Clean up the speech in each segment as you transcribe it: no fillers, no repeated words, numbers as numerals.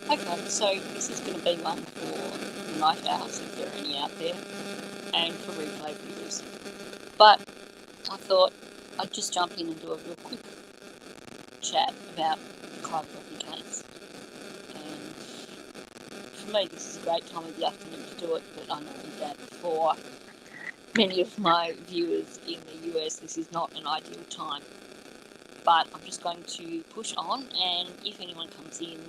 Okay, so this is going to be one for the night owls, if there are any out there, and for replay viewers. But I thought I'd just jump in and do a real quick chat about the Kiely Rodni case. And for me, this is a great time of the afternoon to do it, but I know that for many of my viewers in the US, this is not an ideal time. But I'm just going to push on, and if anyone comes in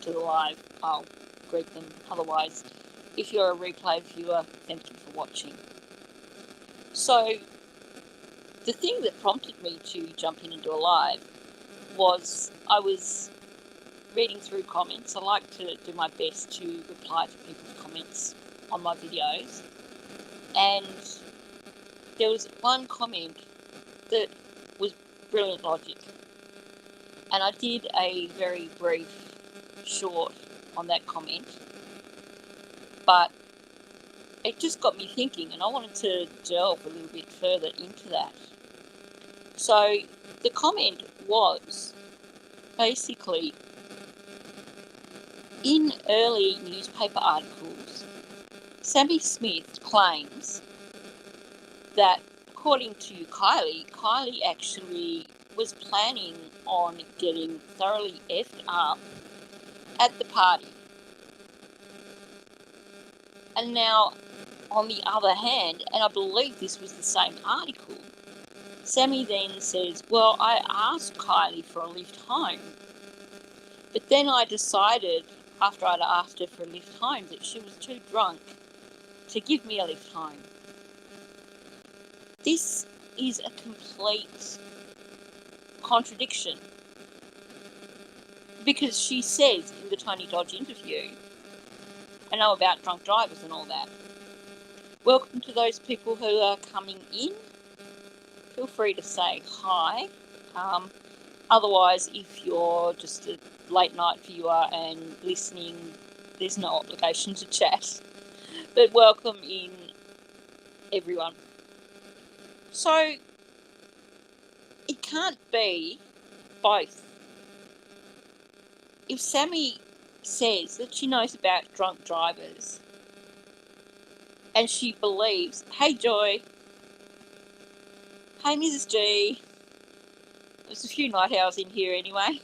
to the live, I'll greet them. Otherwise, if you're a replay viewer, thank you for watching. So, the thing that prompted me to jump in and do a live was I was reading through comments. I like to do my best to reply to people's comments on my videos. And there was one comment that was brilliant logic. And I did a very brief short on that comment, but it just got me thinking, and I wanted to delve a little bit further into that. So the comment was basically, in early newspaper articles, Sammy Smith claims that according to Kiely actually was planning on getting thoroughly effed up at the party. And now, on the other hand, and I believe this was the same article, Sammy then says, well, I asked Kiely for a lift home, but then I decided, after I'd asked her for a lift home, that she was too drunk to give me a lift home. This is a complete contradiction, because she says in the Tony Dodge interview, I know about drunk drivers and all that. Welcome to those people who are coming in. Feel free to say hi. Otherwise, if you're just a late night viewer and listening, there's no obligation to chat. But welcome in, everyone. So, it can't be both. If Sammy says that she knows about drunk drivers and she believes, hey Joy, hey Mrs. G, there's a few night owls in here anyway.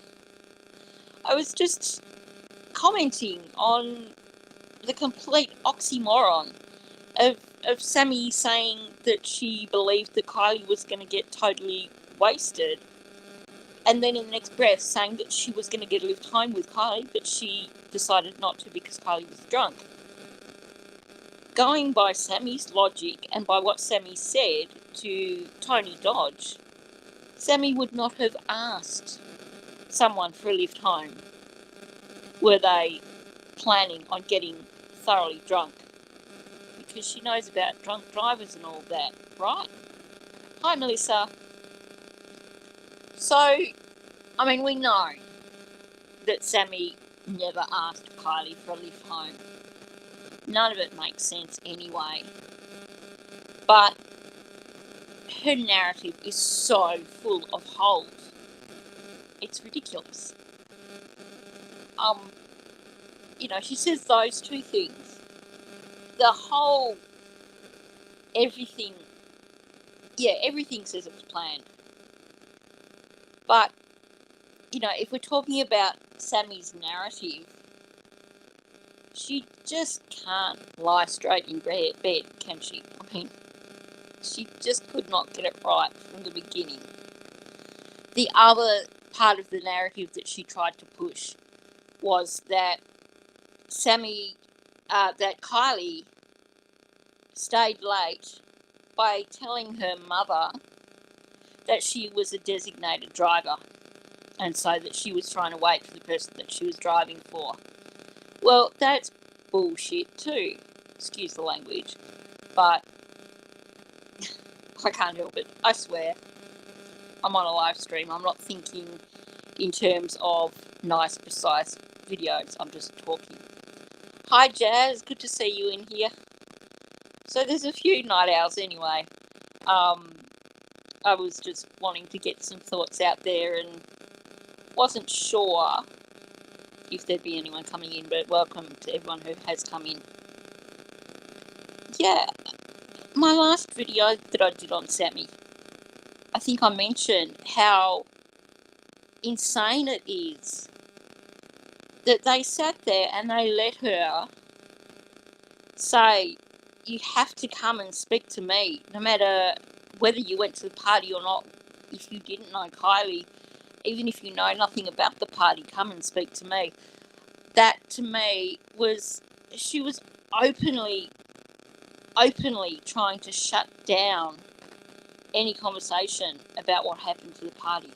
I was just commenting on the complete oxymoron of Sammy saying that she believed that Kiely was going to get totally wasted, and then in the next breath saying that she was going to get a lift home with Kiely, but she decided not to because Kiely was drunk. Going by Sammy's logic and by what Sammy said to Tony Dodge, Sammy would not have asked someone for a lift home were they planning on getting thoroughly drunk, because she knows about drunk drivers and all that, right? Hi, Melissa. So, I mean, we know that Sammy never asked Kiely for a lift home. None of it makes sense anyway. But her narrative is so full of holes. It's ridiculous. She says those two things. The whole everything says it was planned. But, if we're talking about Sammy's narrative, she just can't lie straight in bed, can she? I mean, she just could not get it right from the beginning. The other part of the narrative that she tried to push was that that Kiely stayed late by telling her mother that she was a designated driver, and so that she was trying to wait for the person that she was driving for. Well, that's bullshit too. Excuse the language, but I can't help it. I swear. I'm on a live stream. I'm not thinking in terms of nice, precise videos. I'm just talking. Hi, Jazz. Good to see you in here. So there's a few night owls anyway. I was just wanting to get some thoughts out there and wasn't sure if there'd be anyone coming in, but welcome to everyone who has come in. Yeah, my last video that I did on Sammy, I think I mentioned how insane it is that they sat there and they let her say, you have to come and speak to me, no matter whether you went to the party or not. If you didn't know Kiely, even if you know nothing about the party, come and speak to me. That to me was, she was openly trying to shut down any conversation about what happened to the party.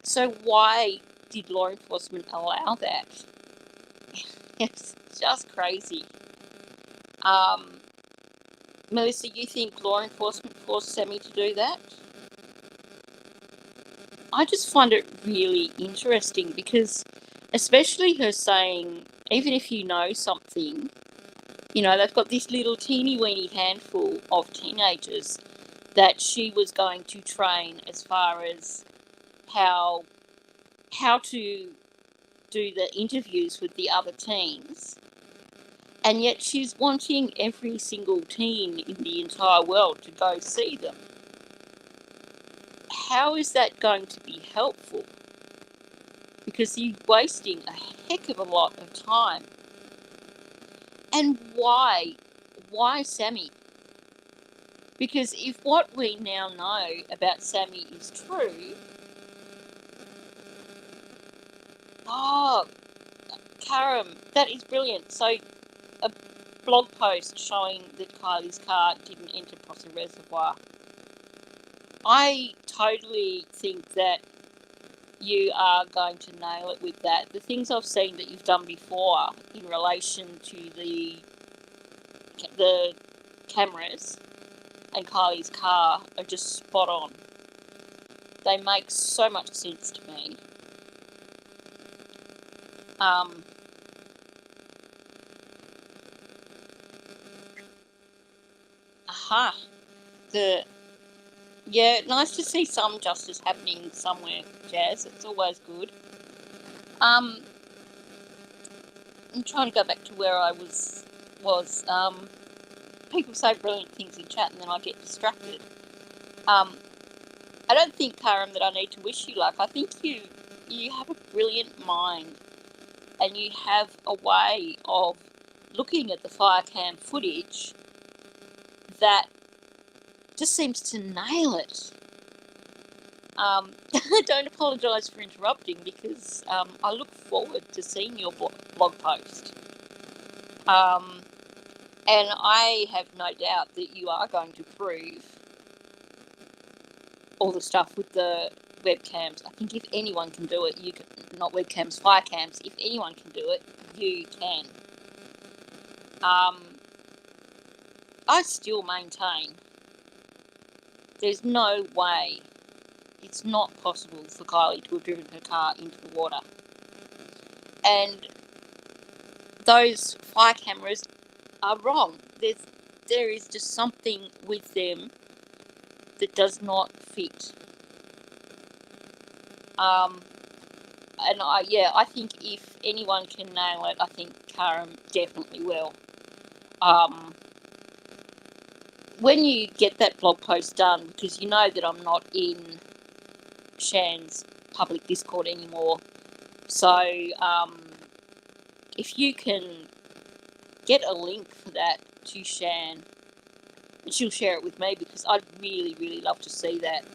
So why did law enforcement allow that? It's just crazy. Melissa, you think law enforcement forced Sammy to do that? I just find it really interesting because, especially her saying, even if you know something, you know, they've got this little teeny weeny handful of teenagers that she was going to train as far as how to do the interviews with the other teens. And yet she's wanting every single teen in the entire world to go see them. How is that going to be helpful? Because you're wasting a heck of a lot of time. And why? Why Sammy? Because if what we now know about Sammy is true, Karam, that is brilliant. So a blog post showing that Kiely's car didn't enter Prosser Reservoir. I totally think that you are going to nail it with that. The things I've seen that you've done before in relation to the cameras and Kiely's car are just spot on. They make so much sense to me. Nice to see some justice happening somewhere, Jazz. It's always good. I'm trying to go back to where I was. People say brilliant things in chat and then I get distracted. I don't think, Karam, that I need to wish you luck. I think you have a brilliant mind and you have a way of looking at the fire cam footage that just seems to nail it. Don't apologise for interrupting because I look forward to seeing your blog post. And I have no doubt that you are going to prove all the stuff with the webcams. I think if anyone can do it, you can, not webcams, fire cams, if anyone can do it, you can. I still maintain there's no way, it's not possible for Kiely to have driven her car into the water. And those fire cameras are wrong. There is just something with them that does not fit. And I think if anyone can nail it, I think Karam definitely will. When you get that blog post done, because you know that I'm not in Shan's public Discord anymore, so if you can get a link for that to Shan, and she'll share it with me because I'd really, really love to see that.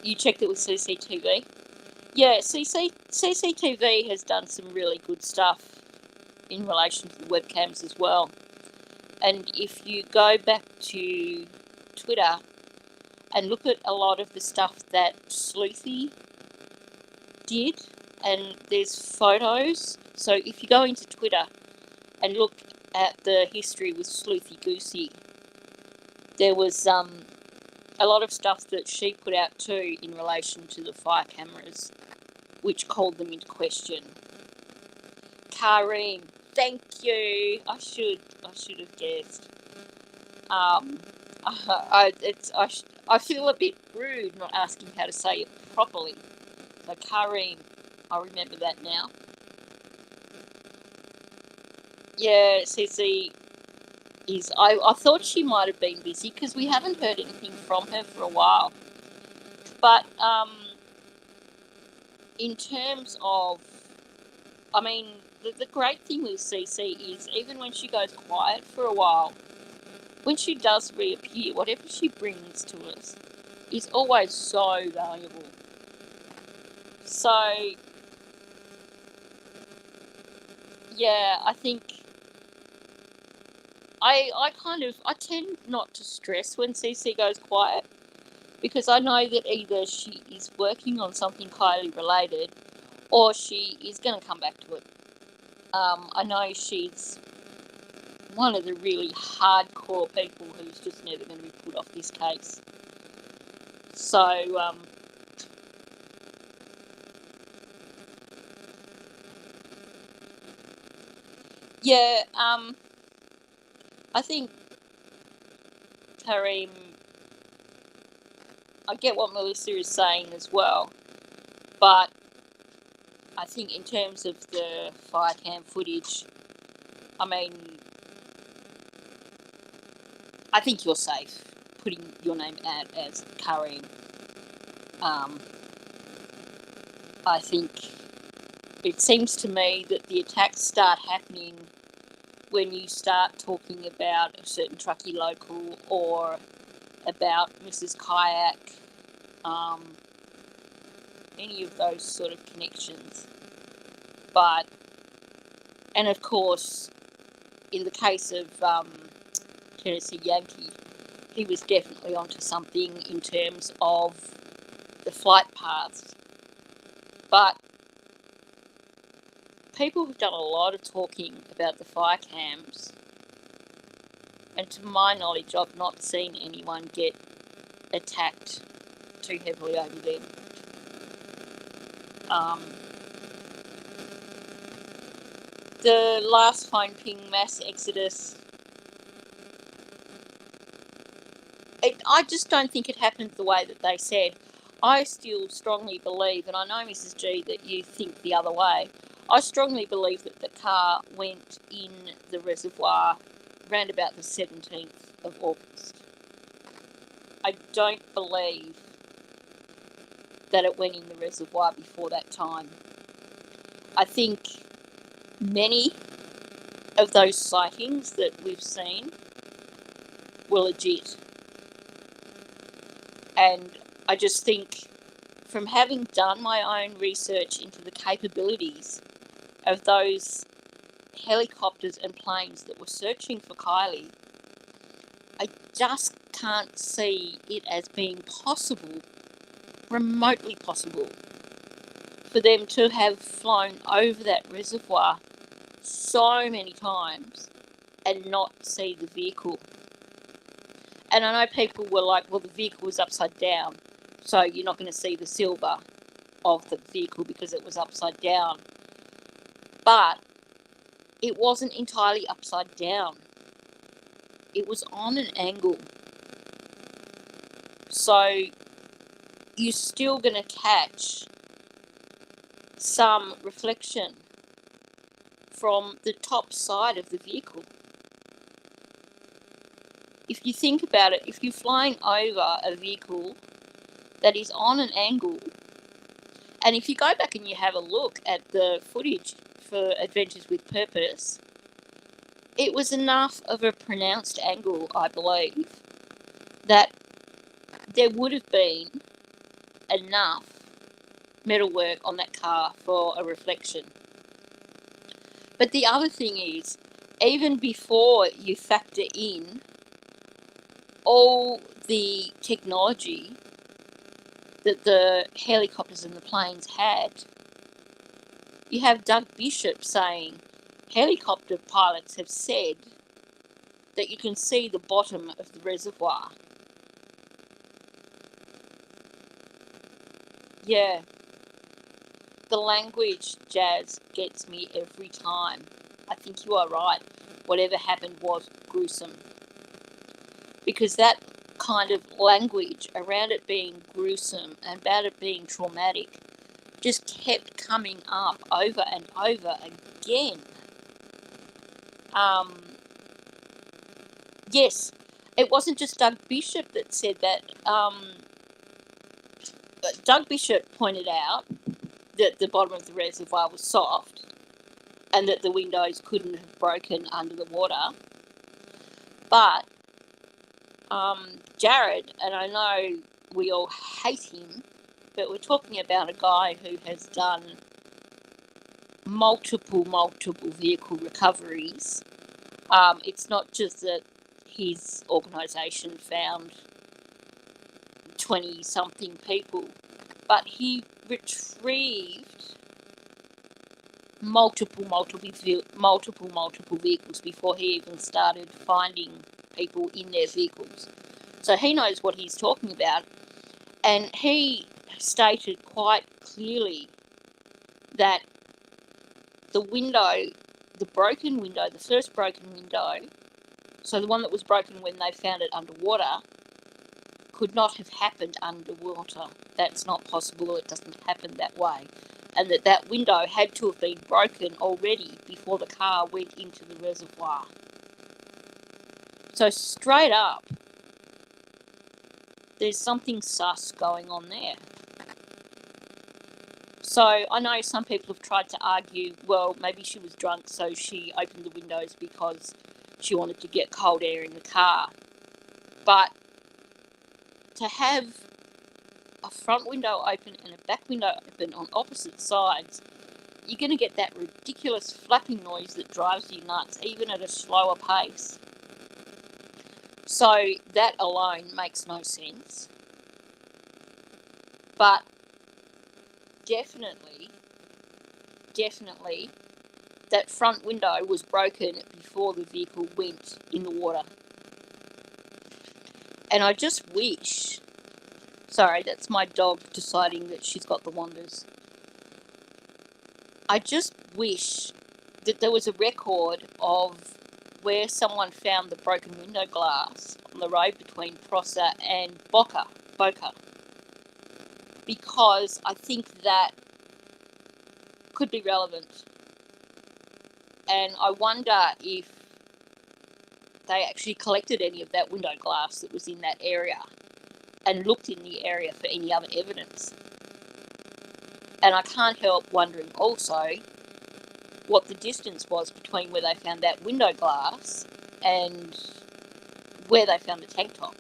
You checked it with CCTV? Yeah, CCTV has done some really good stuff in relation to the webcams as well. And if you go back to Twitter and look at a lot of the stuff that Sleuthy did, and there's photos. So if you go into Twitter and look at the history with Sleuthy Goosey, there was a lot of stuff that she put out too in relation to the fire cameras, which called them into question. Kareem, thank you. I should have guessed. I feel a bit rude not asking how to say it properly. Kareem, I remember that now. Yeah, Cece is. I thought she might have been busy because we haven't heard anything from her for a while. But in terms of, I mean, the great thing with Cece is even when she goes quiet for a while, when she does reappear, whatever she brings to us is always so valuable. So, yeah, I think I tend not to stress when CC goes quiet because I know that either she is working on something Kylie related or she is going to come back to it. I know she's one of the really hardcore people who's just never going to be put off this case. So, yeah, I think Kareem, I get what Melissa is saying as well, but I think in terms of the fire cam footage, I mean, I think you're safe putting your name out as Kareem. I think it seems to me that the attacks start happening when you start talking about a certain truckie local or about Mrs. Kayak, any of those sort of connections. But, and of course, in the case of Tennessee Yankee, he was definitely onto something in terms of the flight paths. But people have done a lot of talking about the fire cams, and to my knowledge, I've not seen anyone get attacked too heavily over them. The last phone ping mass exodus, I just don't think it happened the way that they said. I still strongly believe, and I know, Mrs. G, that you think the other way, I strongly believe that the car went in the reservoir around about the 17th of August. I don't believe that it went in the reservoir before that time. I think many of those sightings that we've seen were legit. And I just think, from having done my own research into the capabilities of those helicopters and planes that were searching for Kylie, I just can't see it as being possible, remotely possible, for them to have flown over that reservoir so many times and not see the vehicle. And I know people were like, well, the vehicle was upside down, so you're not going to see the silver of the vehicle because it was upside down. But it wasn't entirely upside down. It was on an angle. So you're still going to catch some reflection from the top side of the vehicle. If you think about it, if you're flying over a vehicle that is on an angle, and if you go back and you have a look at the footage for Adventures with Purpose, it was enough of a pronounced angle, I believe, that there would have been enough metalwork on that car for a reflection. But the other thing is, even before you factor in all the technology that the helicopters and the planes had, you have Doug Bishop saying helicopter pilots have said that you can see the bottom of the reservoir. Yeah. The language, Jazz, gets me every time. I think you are right. Whatever happened was gruesome. Because that kind of language around it being gruesome and about it being traumatic just kept coming up over and over again. Yes, it wasn't just Doug Bishop that said that. Doug Bishop pointed out that the bottom of the reservoir was soft and that the windows couldn't have broken under the water. But Jared, and I know we all hate him, but we're talking about a guy who has done multiple vehicle recoveries. It's not just that his organisation found 20-something people, but he retrieved multiple vehicles before he even started finding people in their vehicles. So he knows what he's talking about, and he stated quite clearly that the broken window, the first broken window, so the one that was broken when they found it underwater, could not have happened underwater. That's not possible. It doesn't happen that way. And that window had to have been broken already before the car went into the reservoir. So straight up, there's something sus going on there. So I know some people have tried to argue, well, maybe she was drunk, so she opened the windows because she wanted to get cold air in the car. But to have a front window open and a back window open on opposite sides, you're going to get that ridiculous flapping noise that drives you nuts, even at a slower pace. So that alone makes no sense. But definitely, that front window was broken before the vehicle went in the water. And I just wish... Sorry, that's my dog deciding that she's got the wanders. I just wish that there was a record of where someone found the broken window glass on the road between Prosser and Boca. Because I think that could be relevant. And I wonder if they actually collected any of that window glass that was in that area and looked in the area for any other evidence. And I can't help wondering also what the distance was between where they found that window glass and where they found the tank top.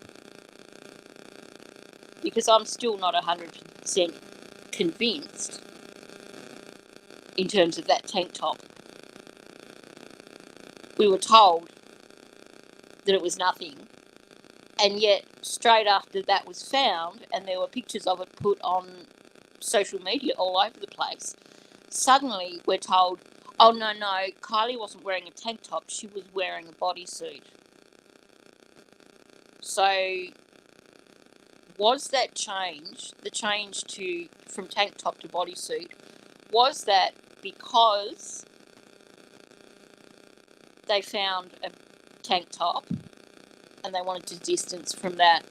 Because I'm still not 100% convinced in terms of that tank top. We were told that it was nothing, and yet straight after that was found and there were pictures of it put on social media all over the place, suddenly we're told, oh no, Kylie wasn't wearing a tank top, she was wearing a bodysuit. So was that change, the change from tank top to bodysuit, was that because they found a tank top and they wanted to distance from that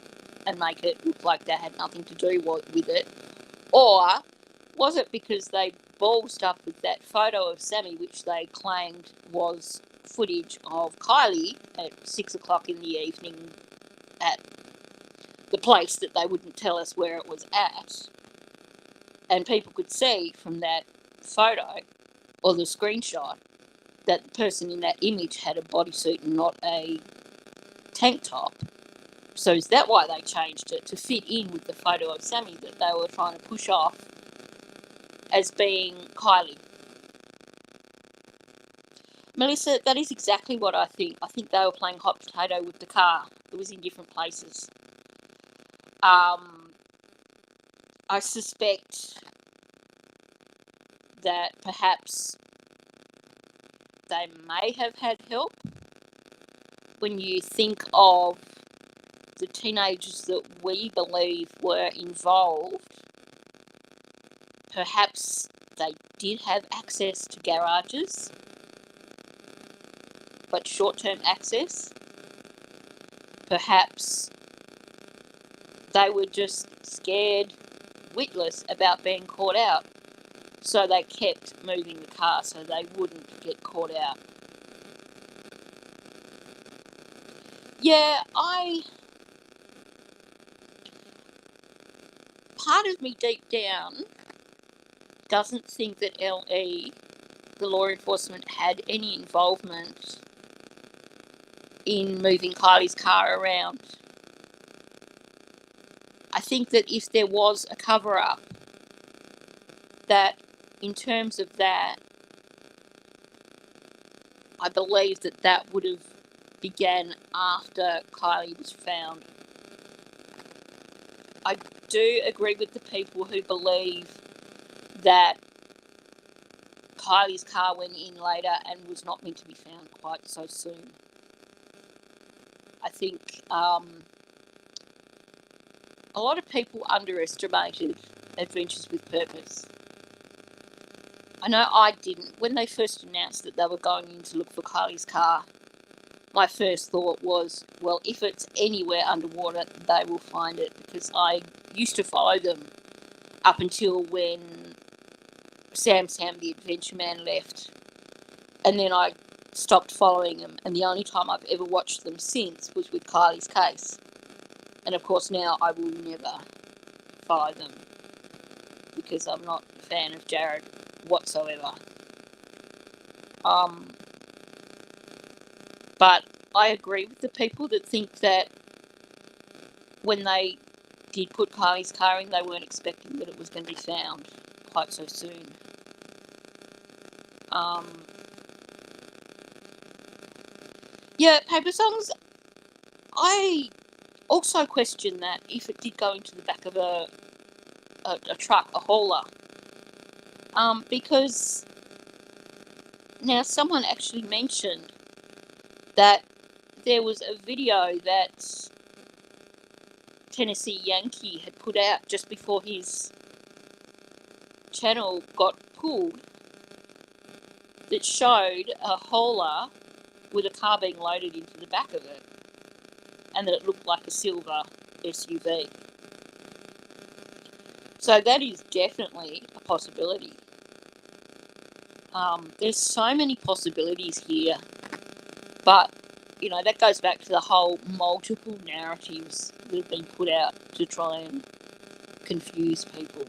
and make it look like they had nothing to do with it? Or was it because they ballsed up with that photo of Sammy, which they claimed was footage of Kylie at 6 o'clock in the evening at the place that they wouldn't tell us where it was at, and people could see from that photo or the screenshot that the person in that image had a bodysuit and not a tank top? So is that why they changed it, to fit in with the photo of Sammy that they were trying to push off as being Kylie? Melissa, that is exactly what I think. I think they were playing hot potato with the car. It was in different places. I suspect that perhaps they may have had help. When you think of the teenagers that we believe were involved, perhaps they did have access to garages, but short-term access. Perhaps they were just scared witless about being caught out. So they kept moving the car so they wouldn't get caught out. Yeah, part of me deep down doesn't think that LE, the law enforcement, had any involvement in moving Kiely's car around. I think that if there was a cover-up, that in terms of that, I believe that that would have began after Kiely was found. I do agree with the people who believe that Kiely's car went in later and was not meant to be found quite so soon. I think a lot of people underestimated Adventures with Purpose. I know I didn't. When they first announced that they were going in to look for Kiely's car, my first thought was, well, if it's anywhere underwater, they will find it, because I used to follow them up until when Sam the Adventure Man left, and then I stopped following them, and the only time I've ever watched them since was with Kiely's case. And of course now I will never follow them, because I'm not a fan of Jared whatsoever. But I agree with the people that think that when they did put Kiely's car in, they weren't expecting that it was going to be found quite so soon. Yeah, Paper Songs, I also question that if it did go into the back of a truck, a hauler, because now someone actually mentioned that there was a video that Tennessee Yankee had put out just before his channel got pulled that showed a hauler with a car being loaded into the back of it, and that it looked like a silver SUV. So that is definitely a possibility. There's so many possibilities here, but you know, that goes back to the whole multiple narratives that have been put out to try and confuse people.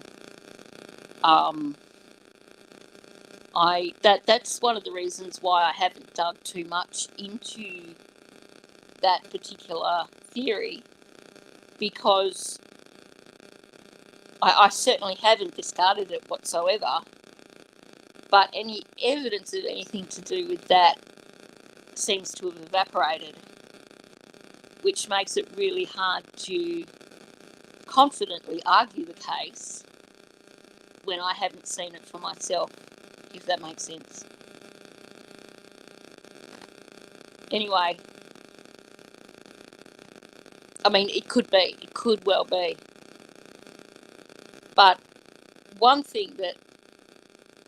That's one of the reasons why I haven't dug too much into that particular theory, because I certainly haven't discarded it whatsoever, but any evidence of anything to do with that seems to have evaporated, which makes it really hard to confidently argue the case when I haven't seen it for myself, if that makes sense. Anyway, I mean, it could well be. But one thing that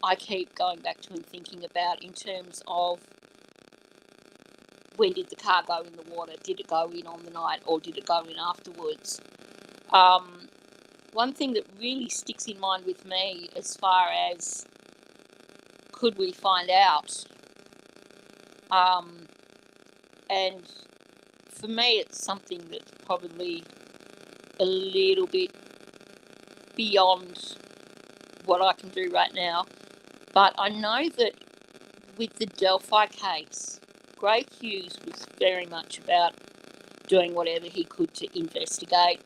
I keep going back to and thinking about in terms of when did the car go in the water? Did it go in on the night, or did it go in afterwards? One thing that really sticks in mind with me as far as could we find out, and for me it's something that's probably a little bit beyond what I can do right now, but I know that with the Delphi case, Greg Hughes was very much about doing whatever he could to investigate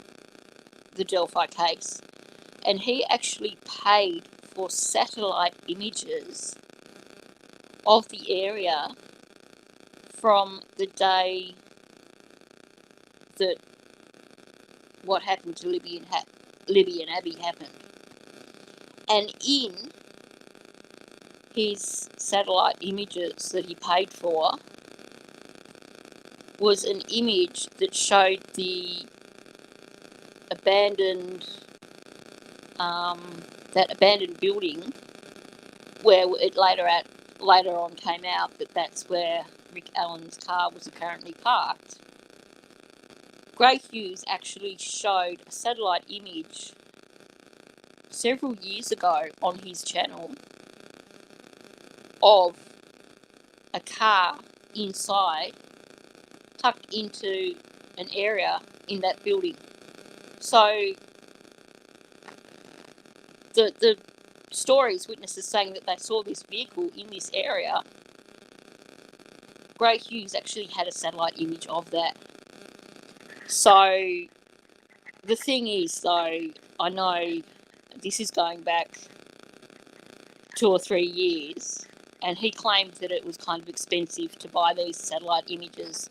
the Delphi case, and he actually paid for satellite images of the area from the day that what happened to Libby and Abby happened. And in his satellite images that he paid for was an image that showed the abandoned building, where it later on came out that that's where Rick Allen's car was apparently parked. Greg Hughes actually showed a satellite image several years ago on his channel of a car inside tucked into an area in that building. So the stories, witnesses saying that they saw this vehicle in this area, Gray Hughes actually had a satellite image of that. So the thing is, though, I know this is going back 2 or 3 years, and he claimed that it was kind of expensive to buy these satellite images.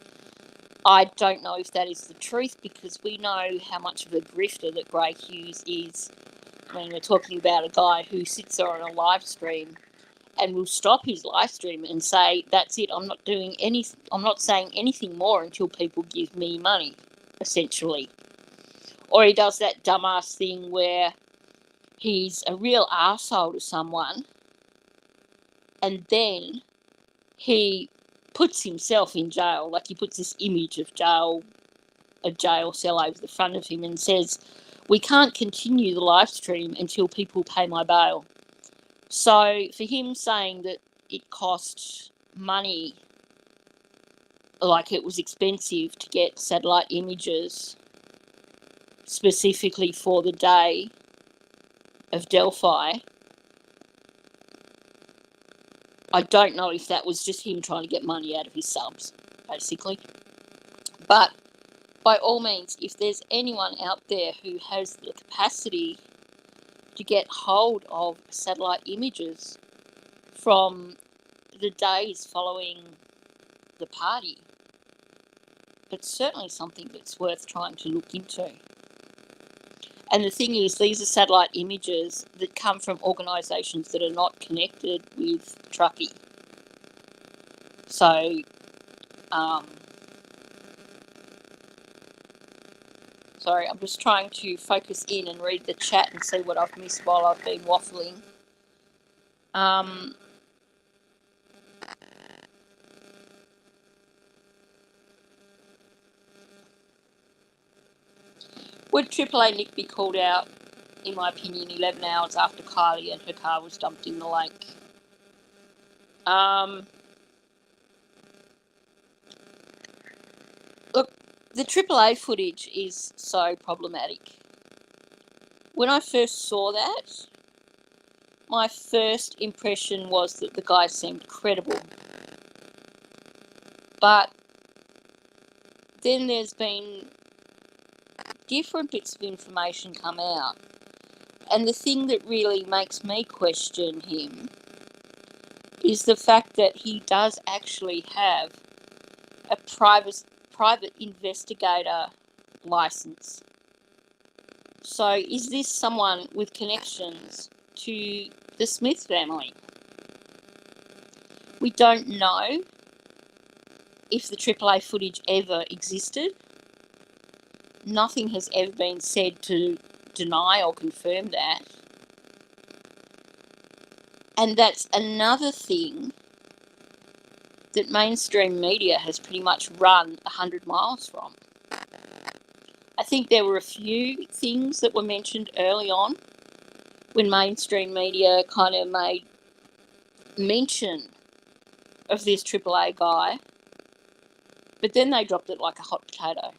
I don't know if that is the truth, because we know how much of a grifter that Gray Hughes is when we're talking about a guy who sits there on a live stream and will stop his live stream and say, that's it, I'm not saying anything more until people give me money, essentially. Or he does that dumbass thing where he's a real arsehole to someone and then he puts himself in jail. Like, he puts this image of a jail cell over the front of him and says, we can't continue the live stream until people pay my bail. So for him saying that it cost money, like it was expensive to get satellite images specifically for the day of Delphi, I don't know if that was just him trying to get money out of his subs, basically. But by all means, if there's anyone out there who has the capacity to get hold of satellite images from the days following the party, it's certainly something that's worth trying to look into. And the thing is, these are satellite images that come from organisations that are not connected with Truckee. So, sorry, I'm just trying to focus in and read the chat and see what I've missed while I've been waffling. Would AAA Nick be called out, in my opinion, 11 hours after Kiely and her car was dumped in the lake? Look, the AAA footage is so problematic. When I first saw that, my first impression was that the guy seemed credible. But then there's been different bits of information come out. And the thing that really makes me question him is the fact that he does actually have a private investigator license. So is this someone with connections to the Smith family? We don't know if the AAA footage ever existed. Nothing has ever been said to deny or confirm that. And that's another thing that mainstream media has pretty much run 100 miles from. I think there were a few things that were mentioned early on when mainstream media kind of made mention of this AAA guy, but then they dropped it like a hot potato.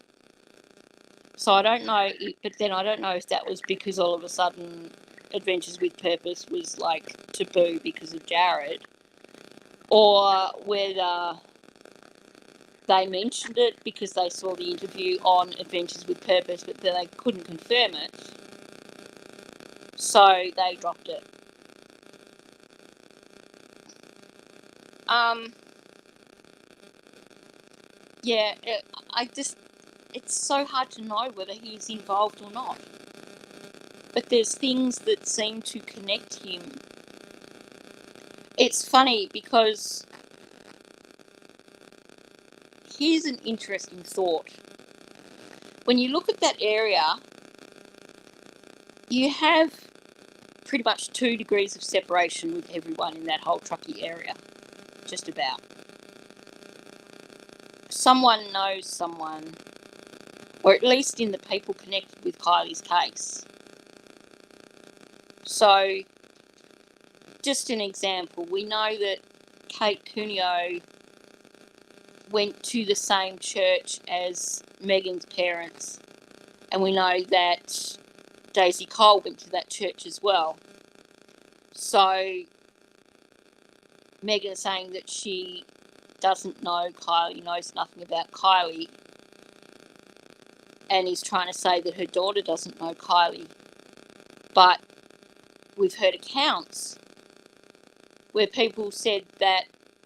So I don't know, but then I don't know if that was because all of a sudden Adventures with Purpose was like taboo because of Jared, or whether they mentioned it because they saw the interview on Adventures with Purpose, but then they couldn't confirm it, so they dropped it. Yeah, it's so hard to know whether he's involved or not. But there's things that seem to connect him. It's funny because here's an interesting thought. When you look at that area, you have pretty much 2 degrees of separation with everyone in that whole Truckee area. Just about. Someone knows someone, or at least in the people connected with Kiely's case, So, just an example, we know that Kate Cuneo went to the same church as Megan's parents, and we know that Daisy Cole went to that church as well. So Megan is saying that she doesn't know Kylie, knows nothing about Kylie, and is trying to say that her daughter doesn't know Kylie. But we've heard accounts where people said that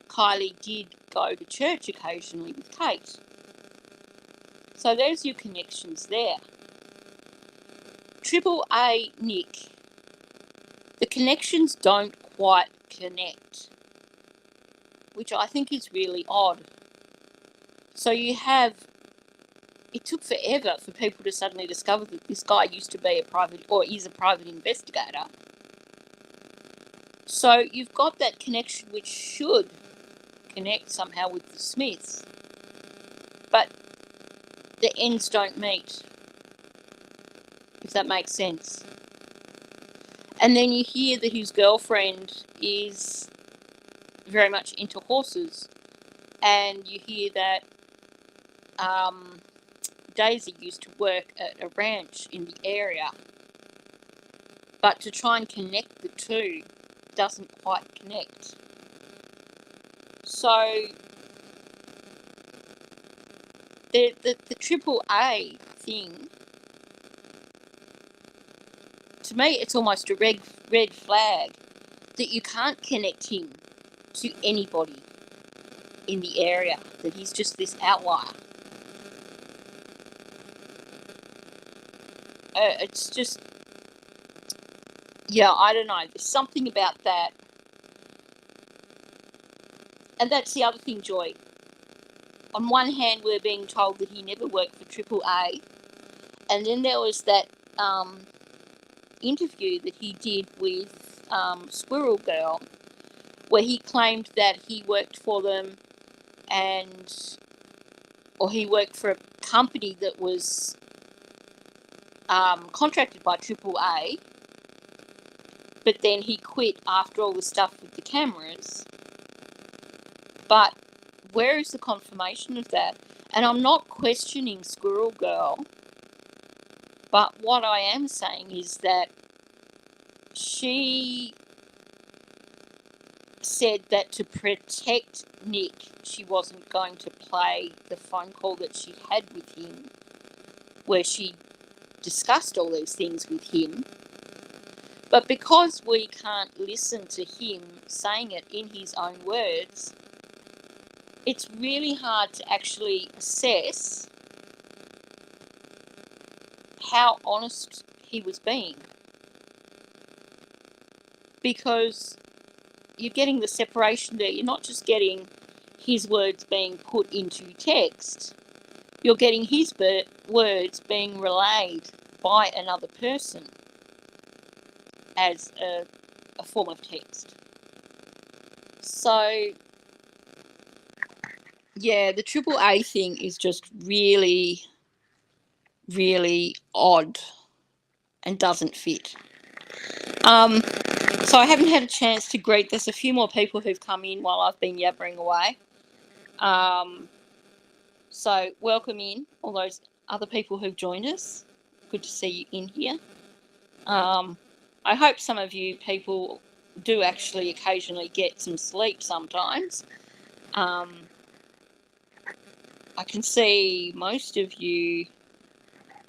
Kylie did go to church occasionally with Kate. So there's your connections there. Triple A Nick, the connections don't quite connect, which I think is really odd. So you have, it took forever for people to suddenly discover that this guy used to be is a private investigator. So you've got that connection which should connect somehow with the Smiths, but the ends don't meet, if that makes sense. And then you hear that his girlfriend is very much into horses, and you hear that Daisy used to work at a ranch in the area, but to try and connect the two doesn't quite connect. So the triple A thing, to me, it's almost a red flag that you can't connect him to anybody in the area, that he's just this outlier. It's just, yeah, I don't know. There's something about that. And that's the other thing, Joy. On one hand, we're being told that he never worked for Triple A. And then there was that interview that he did with Squirrel Girl, where he claimed that he worked for them or he worked for a company that was contracted by Triple A, but then he quit after all the stuff with the cameras. But where is the confirmation of that? And I'm not questioning Squirrel Girl, but what I am saying is that she said that to protect Nick, she wasn't going to play the phone call that she had with him, where she discussed all these things with him. But because we can't listen to him saying it in his own words, it's really hard to actually assess how honest he was being. Because you're getting the separation there. You're not just getting his words being put into text. You're getting his words being relayed by another person as a form of text. So, yeah, the Triple A thing is just really, really odd and doesn't fit. So I haven't had a chance to greet. There's a few more people who've come in while I've been yabbering away. So welcome in all those other people who've joined us. Good to see you in here. I hope some of you people do actually occasionally get some sleep sometimes. I can see most of you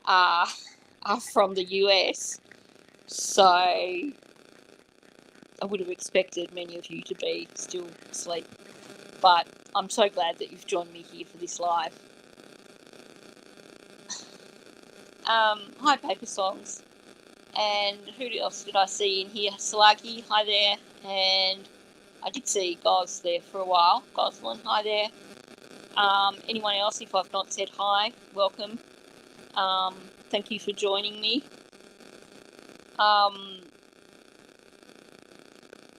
are from the US, so I would have expected many of you to be still asleep. But I'm so glad that you've joined me here for this live. Hi, Paper Songs. And who else did I see in here? Salagi, hi there. And I did see Goz there for a while. Goslin, hi there. Anyone else, if I've not said hi, welcome. Thank you for joining me.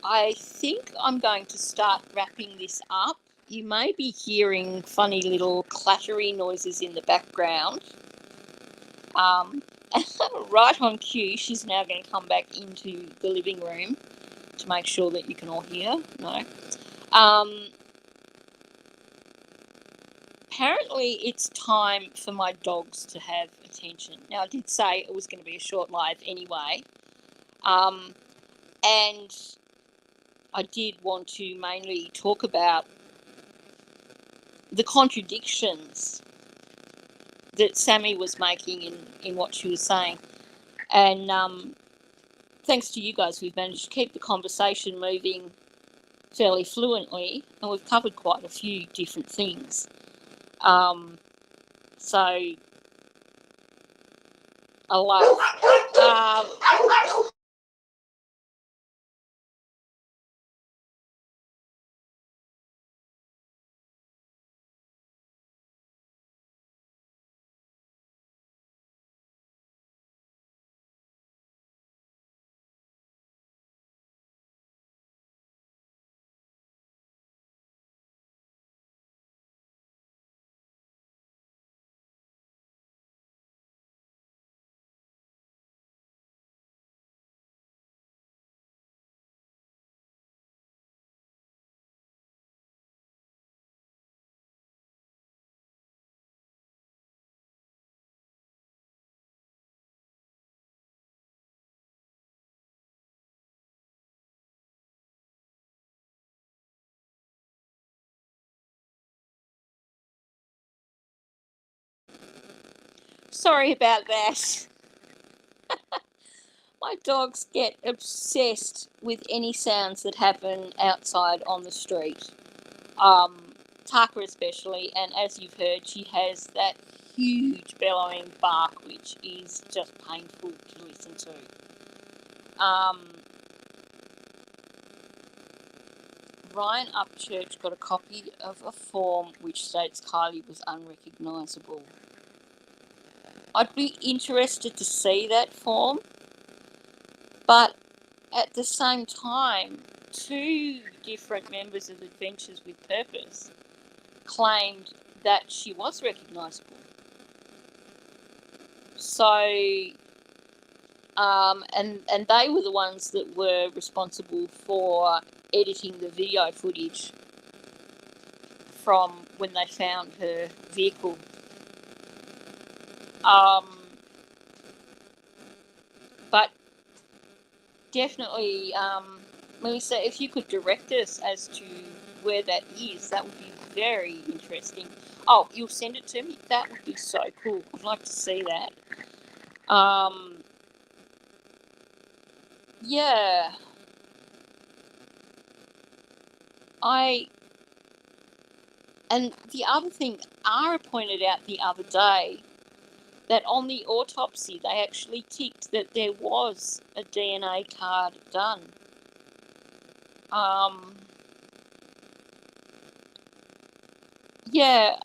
I think I'm going to start wrapping this up. You may be hearing funny little clattery noises in the background. right on cue, she's now going to come back into the living room to make sure that you can all hear. No. Apparently, it's time for my dogs to have attention. Now, I did say it was going to be a short live anyway. And I did want to mainly talk about the contradictions that Sammy was making in what she was saying. And thanks to you guys, we've managed to keep the conversation moving fairly fluently, and we've covered quite a few different things. So I love. Sorry about that. My dogs get obsessed with any sounds that happen outside on the street. Taka especially, and as you've heard, she has that huge bellowing bark, which is just painful to listen to. Ryan Upchurch got a copy of a form which states Kiely was unrecognisable. I'd be interested to see that form, but at the same time, 2 different members of Adventures with Purpose claimed that she was recognisable. So, and they were the ones that were responsible for editing the video footage from when they found her vehicle. But definitely, Melissa, if you could direct us as to where that is, that would be very interesting. Oh, you'll send it to me? That would be so cool. I'd like to see that. Yeah. And the other thing, Ara pointed out the other day that on the autopsy they actually ticked that there was a DNA card done. Yeah,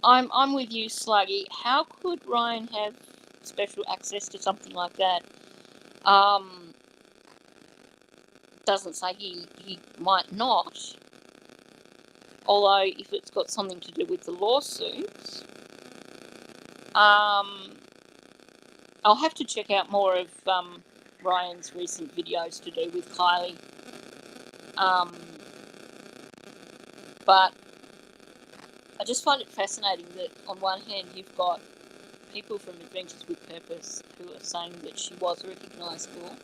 I'm with you, Sluggy. How could Ryan have special access to something like that? Doesn't say he might not. Although if it's got something to do with the lawsuits, I'll have to check out more of Ryan's recent videos to do with Kiely. But I just find it fascinating that on one hand you've got people from Adventures with Purpose who are saying that she was recognisable,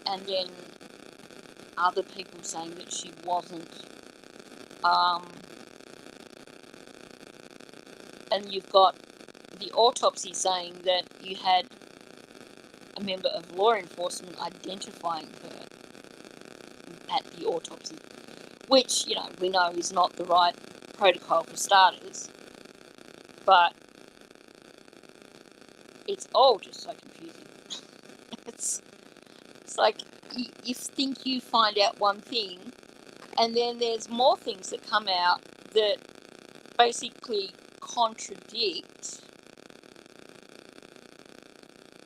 and then other people saying that she wasn't. And you've got the autopsy saying that you had a member of law enforcement identifying her at the autopsy, which, we know is not the right protocol for starters, but it's all just so confusing. It's like you think you find out one thing, and then there's more things that come out that basically contradict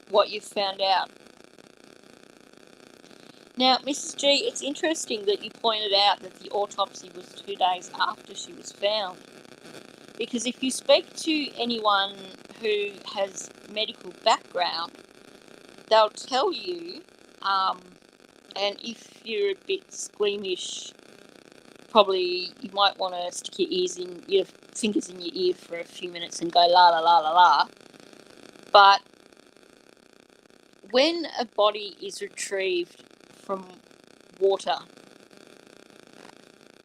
what you've found out. Now, Mrs. G, it's interesting that you pointed out that the autopsy was 2 days after she was found. Because if you speak to anyone who has medical background, they'll tell you, and if you're a bit squeamish, probably you might want to stick your fingers in your ear for a few minutes and go la la la la la. But when a body is retrieved from water,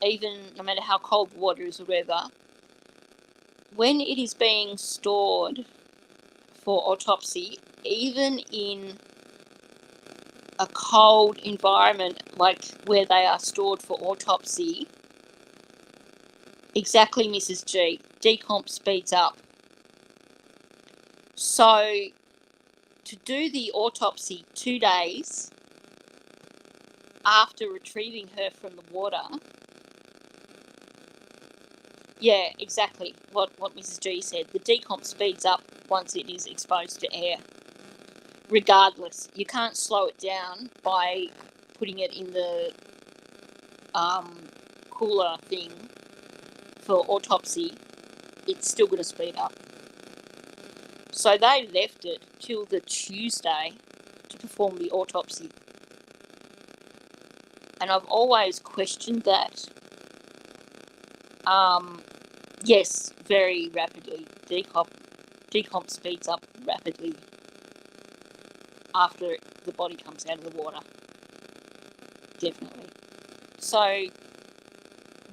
even no matter how cold water is or whatever, when it is being stored for autopsy, even in a cold environment like where they are stored for autopsy, exactly, Mrs. G, decomp speeds up. So to do the autopsy 2 days after retrieving her from the water, yeah, exactly what Mrs. G said. The decomp speeds up once it is exposed to air. Regardless, you can't slow it down by putting it in the cooler thing for autopsy. It's still going to speed up. So they left it till the Tuesday to perform the autopsy. And I've always questioned that. Yes, very rapidly. Decomp speeds up rapidly after the body comes out of the water. Definitely. So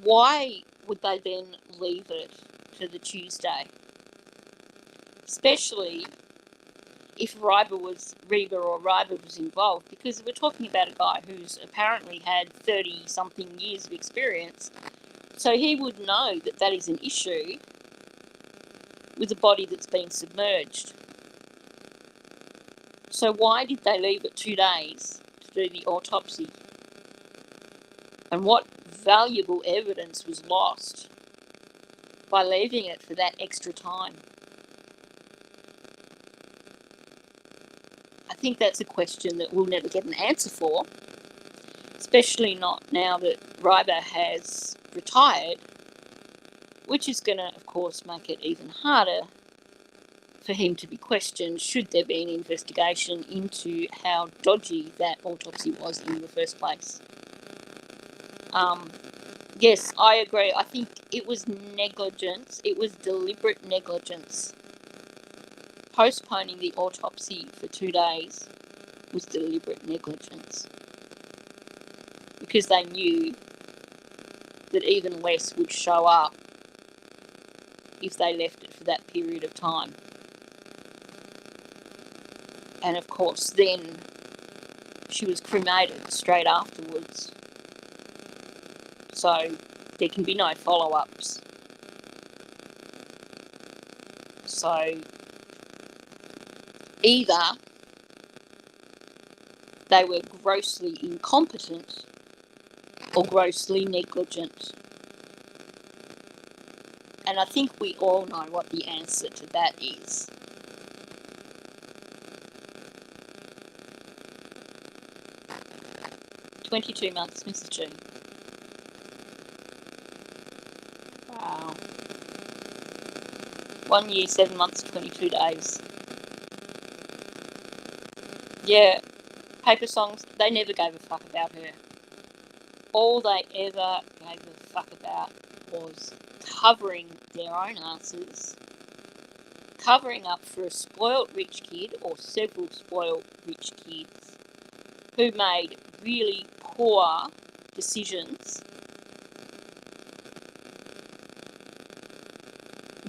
why would they then leave it to the Tuesday? Especially if Reba was involved, because we're talking about a guy who's apparently had 30-something years of experience, so he would know that that is an issue with a body that's been submerged. So why did they leave it 2 days to do the autopsy? And what valuable evidence was lost by leaving it for that extra time? I think that's a question that we'll never get an answer for, especially not now that Ryber has retired, which is going to, of course, make it even harder for him to be questioned should there be an investigation into how dodgy that autopsy was in the first place. Yes, I agree. I think it was negligence. It was deliberate negligence. Postponing the autopsy for 2 days was deliberate negligence, because they knew that even less would show up if they left it for that period of time. And of course, then she was cremated straight afterwards. So there can be no follow-ups. So either they were grossly incompetent or grossly negligent. And I think we all know what the answer to that is. "22 months, Mrs. G." Wow. 1 year, 7 months, 22 days. Yeah, Paper Songs, they never gave a fuck about her. All they ever gave a fuck about was covering their own asses, covering up for a spoiled rich kid or several spoiled rich kids who made really poor decisions.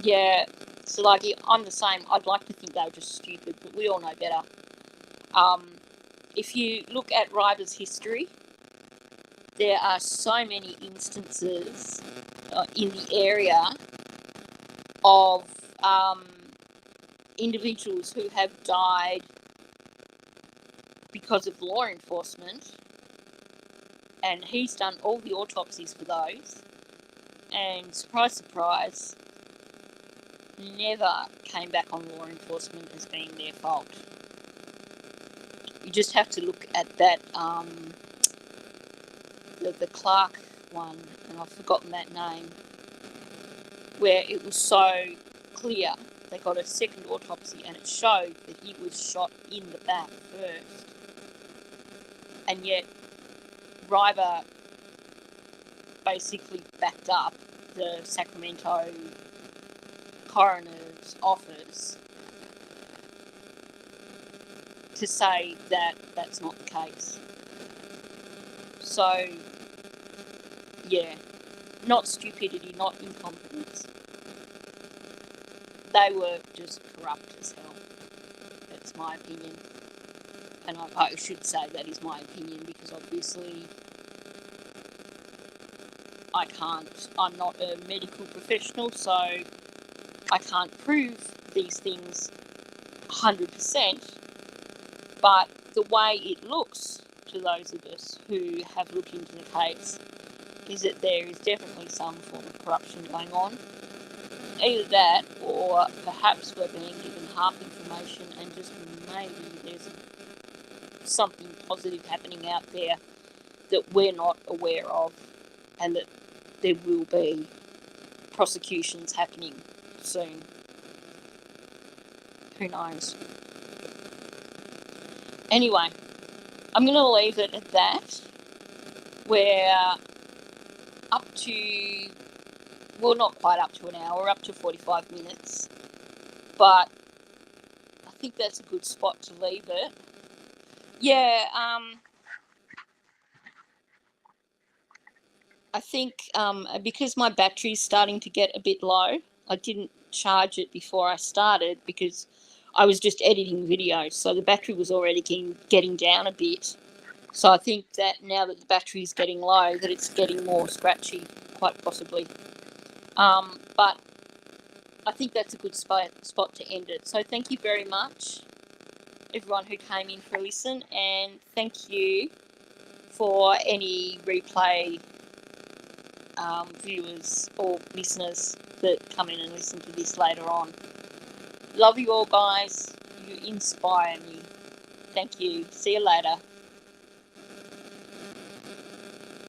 Yeah, so like, I'm the same. I'd like to think they were just stupid, but we all know better. If you look at Ryder's history, there are so many instances in the area of individuals who have died because of law enforcement, and he's done all the autopsies for those, and surprise, surprise, never came back on law enforcement as being their fault. You just have to look at that, the Clark one, and I've forgotten that name, where it was so clear they got a second autopsy and it showed that he was shot in the back first. And yet River basically backed up the Sacramento coroner's office to say that that's not the case. So, yeah, not stupidity, not incompetence. They were just corrupt as hell. That's my opinion. And I should say that is my opinion because obviously I'm not a medical professional, so I can't prove these things 100%, but the way it looks to those of us who have looked into the case is that there is definitely some form of corruption going on. Either that, or perhaps we're being given half information and just maybe there's something positive happening out there that we're not aware of, and that there will be prosecutions happening soon. Who knows? Anyway, I'm going to leave it at that. We're up to, well, not quite up to an hour, up to 45 minutes. But I think that's a good spot to leave it. Yeah, I think because my battery's starting to get a bit low, I didn't charge it before I started because I was just editing videos, so the battery was already getting down a bit. So I think that now that the battery's getting low, that it's getting more scratchy, quite possibly. But I think that's a good spot to end it. So thank you very much, everyone who came in for a listen, and thank you for any replay viewers or listeners that come in and listen to this later on. Love you all, guys. You inspire me. Thank you. See you later.